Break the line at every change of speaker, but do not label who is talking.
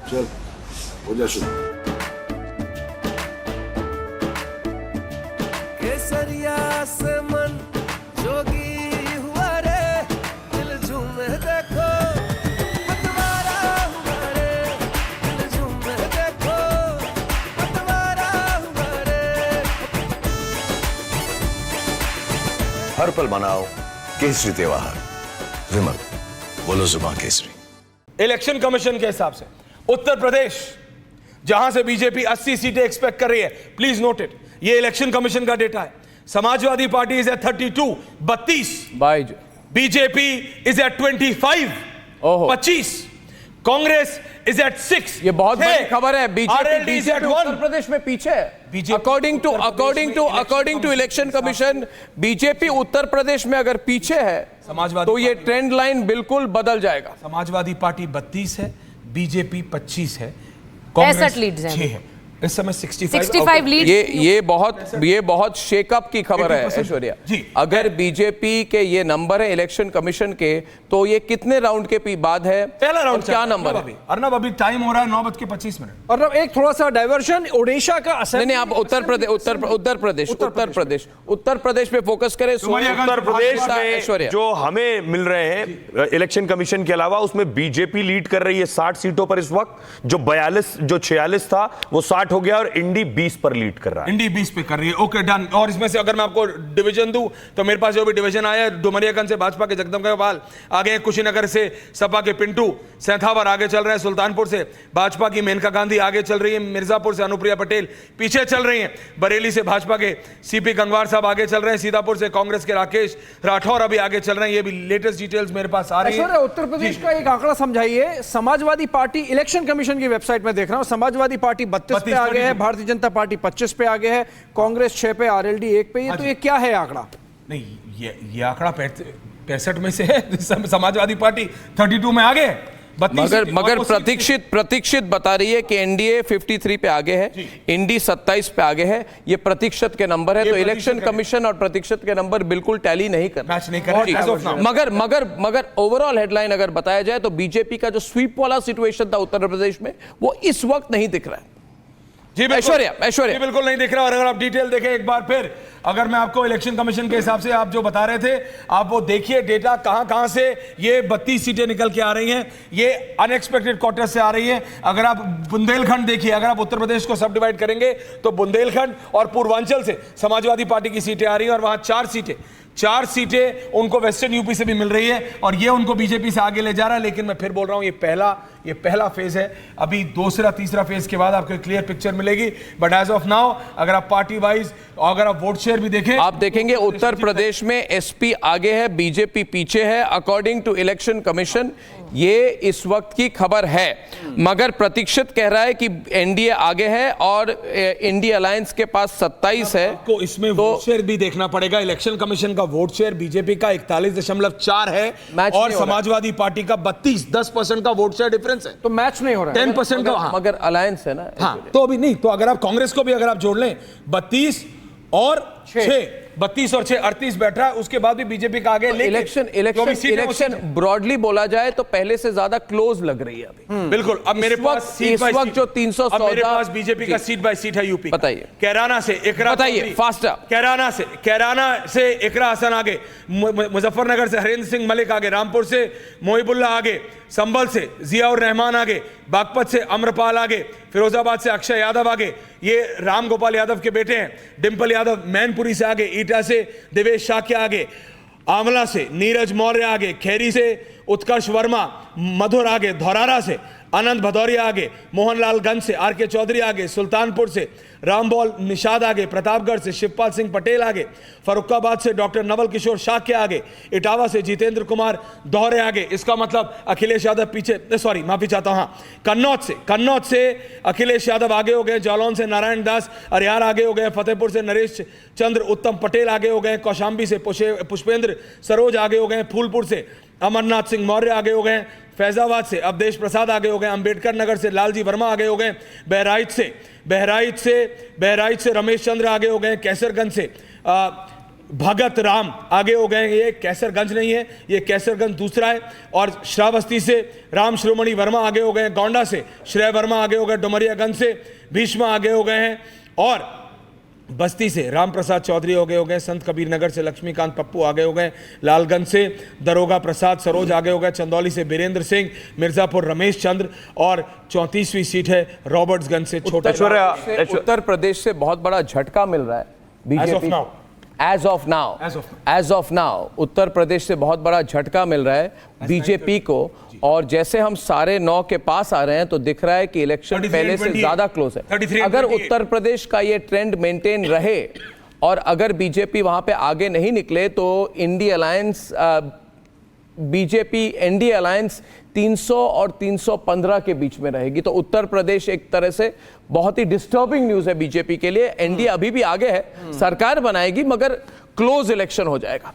चल हो जा शुरू।
केसरिया से मन जोगी हुआ रे, दिल झूमे देखो पतवारा हुआ रे, दिल झूमे देखो पतवारा हुआ रे।
हर पल मनाओ केसरी त्योहार। विमल बोलो जुबान केसरी।
इलेक्शन कमीशन के हिसाब से उत्तर प्रदेश जहां से बीजेपी 80 सीटें एक्सपेक्ट कर रही है, प्लीज नोट इट, ये इलेक्शन कमीशन का डेटा है। Samajwadi party is at 32 BJP is at 25 Congress is at 6।
ये बहुत बड़ी खबर है। बीजेपी उत्तर प्रदेश में पीछे है। According to election commission BJP Uttar Pradesh में अगर पीछे है तो ये ट्रेंड लाइन बिल्कुल बदल जाएगा।
समाजवादी पार्टी 32 है, बीजेपी 25 है,
65 लीड्स हैं
6 है इस समय।
65 लीड।
ये बहुत शेकअप की खबर है ऐश्वर्या। अगर बीजेपी के ये नंबर है इलेक्शन कमीशन के, तो ये कितने राउंड के बाद है?
पहला राउंड
क्या नंबर है?
अर्नब अभी टाइम हो रहा है 9:25।
अर्नब एक थोड़ा सा डाइवर्शन, ओडिशा का असर।
नहीं, आप उत्तर प्रदेश पे फोकस करें।
उत्तर प्रदेश में जो हमें मिल रहे हैं इलेक्शन कमीशन के अलावा, उसमें बीजेपी लीड कर रही है 60 सीटों पर इस वक्त। जो 46 था वो 60 हो गया, और इंडी 20 पर लीड कर रहा है।
इंडी 20 पे कर रही है। Okay done. और इसमें से अगर मैं आपको डिवीजन दूं तो मेरे पास जो भी डिवीजन आया है, डुमरियागंज से भाजपा के जगदम्बिका आगे हैं, कुशीनगर से सपा के पिंटू सैंथावर आगे चल रहे हैं, सुल्तानपुर से भाजपा की मेनका गांधी आगे चल रही है, मिर्जापुर से अनुप्रिया पटेल पीछे चल रही हैं, बरेली से भाजपा के सीपी गंगवार साहब आगे चल रहे हैं, सीतापुर से कांग्रेस के राकेश राठौर अभी आगे चल रहे हैं। ये भी लेटेस्ट डिटेल्स मेरे पास आ रही है।
उत्तर प्रदेश का एक आंकड़ा समझाइए। समाजवादी पार्टी इलेक्शन कमीशन की वेबसाइट में देख रहा हूं, समाजवादी पार्टी 32 पे आगे है, भारतीय जनता पार्टी 25 पे आगे है, कांग्रेस 6 पे, आरएलडी 1 पे। ये क्या है आंकड़ा?
नहीं, ये आंकड़ा 65 में से है। समाजवादी पार्टी 32 में आगे है।
मगर प्रतीक्षित बता रही है कि एनडीए 53 पे आगे है, इंडी 27 पे आगे है। ये प्रतिशत के नंबर है, तो इलेक्शन कमीशन और प्रतिशत के नंबर बिल्कुल टैली नहीं कर रहे। मगर ओवरऑल हेडलाइन अगर बताया जाए तो बीजेपी का जो स्वीप वाला सिचुएशन था उत्तर प्रदेश में, वो इस वक्त नहीं दिख रहा है।
जी ऐश्वर्या बिल्कुल नहीं दिख रहा। और अगर आप डिटेल देखें एक बार फिर, अगर मैं आपको इलेक्शन कमीशन के हिसाब से आप जो बता रहे थे, आप वो देखिए डेटा कहां से ये 32 सीटें निकल के आ रही हैं। ये अनएक्सपेक्टेड क्वार्टर से आ रही है। अगर आप बुंदेलखंड देखिए, अगर आप उत्तर प्रदेश को सब डिवाइड करेंगे तो बुंदेलखंड और पूर्वांचल से समाजवादी पार्टी की सीटें आ रही हैं, और वहां 4 सीटें उनको वेस्टर्न यूपी से भी मिल रही है, और ये उनको बीजेपी से आगे ले जा रहा है। लेकिन मैं फिर बोल रहा हूं, ये पहला फेज है। अभी दूसरा तीसरा फेज के बाद आपको क्लियर पिक्चर मिलेगी। बट एज ऑफ नाउ अगर आप पार्टी वाइज, अगर आप वोट शेयर भी देखें,
आप देखेंगे उत्तर प्रदेश में एसपी आगे है, बीजेपी पीछे है। अकॉर्डिंग टू इलेक्शन कमीशन ये इस वक्त की खबर है। मगर प्रतीक्षित कह रहा है कि एनडीए आगे है और इंडिया अलायंस के पास 27 है।
आपको इसमें वोट शेयर भी देखना पड़ेगा। इलेक्शन कमीशन का वोट शेयर बीजेपी का 41.4 है, और समाजवादी पार्टी का 10% का वोट शेयर डिफरेंस है।
तो मैच नहीं हो रहा है।
10% का।
मगर अलायंस है ना।
हाँ, तो अभी नहीं, तो अगर आप कांग्रेस को भी अगर आप जोड़ लें, 32 और 6 38 बैठ रहा है, उसके बाद भी बीजेपी का आगे।
इलेक्शन ब्रॉडली बोला जाए तो पहले से ज्यादा क्लोज लग रही है अभी।
बिल्कुल। अब मेरे पास
इस वक्त जो 314,
मेरे पास बीजेपी का सीट बाय सीट है यूपी।
बताइए।
कैराना से इकरा,
बताइए फास्टर।
कैराना से इकरा हसन आगे, मुजफ्फरनगर से हरेंद्र सिंह मलिक आगे, रामपुर से मोहिबुल्ला आगे, संभल से जिया उर रहमान आगे, बागपत से अमरपाल आगे, फिरोजाबाद से अक्षय यादव आगे, ये राम गोपाल यादव के बेटे हैं, डिंपल यादव मैनपुरी से आगे, ईटा से देवेश शाक्य आगे, आंवला से नीरज मौर्य आगे, खैरी से उत्कर्ष वर्मा, मधुर आगे, धौरारा से आनंद भदौरिया आगे, मोहनलालगंज से आर के चौधरी आगे, सुल्तानपुर से रामबॉल निषाद आगे, प्रतापगढ़ से शिवपाल सिंह पटेल आगे, फरुखाबाद से डॉक्टर नवल किशोर शाक्य आगे, इटावा से जितेंद्र कुमार दोहरे आगे। इसका मतलब अखिलेश यादव पीछे, सॉरी माफी चाहता हूं, कन्नौज से अखिलेश यादव आगे हो गए, जालौन से नारायण दास अरियार आगे हो गए, फतेहपुर से नरेश चंद्र उत्तम पटेल आगे हो गए, कौशाम्बी से पुष्पेंद्र सरोज आगे हो गए, फूलपुर से अमरनाथ सिंह मौर्य आगे हो गए, फैजाबाद से अवधेश प्रसाद आगे हो गए, अंबेडकर नगर से लालजी वर्मा आगे हो गए, बहराइच से रमेश चंद्र आगे हो गए, कैसरगंज से भगत राम आगे हो गए हैं। ये कैसरगंज नहीं है, ये कैसरगंज दूसरा है। और श्रावस्ती से राम श्रोमणी वर्मा आगे हो गए हैं, गोंडा से श्रेय वर्मा आगे हो गए, डुमरियागंज से भीष्मा आगे हो गए हैं, और बस्ती से राम प्रसाद चौधरी आगे हो गए, संत कबीर नगर से लक्ष्मीकांत पप्पू आगे हो गए, लालगंज से दरोगा प्रसाद सरोज आगे हो गए, चंदौली से बीरेंद्र सिंह, मिर्जापुर रमेश चंद्र, और 34वीं सीट है रॉबर्ट्सगंज से छोटा।
उत्तर प्रदेश से बहुत बड़ा झटका मिल रहा है BJP as of now Uttar Pradesh से बहुत बड़ा झटका मिल रहा है बीजेपी को। और जैसे हम सारे 9 के पास आ रहे हैं तो दिख रहा है कि इलेक्शन पहले से ज्यादा क्लोज है। अगर उत्तर प्रदेश का ये ट्रेंड मेंटेन रहे और अगर बीजेपी वहां पे आगे नहीं निकले तो INDI alliance BJP NDA alliance 300 और 315 के बीच में रहेगी। तो उत्तर प्रदेश एक तरह से बहुत ही डिस्टर्बिंग न्यूज है बीजेपी के लिए। एनडीए अभी भी आगे है, सरकार बनाएगी मगर क्लोज इलेक्शन हो जाएगा।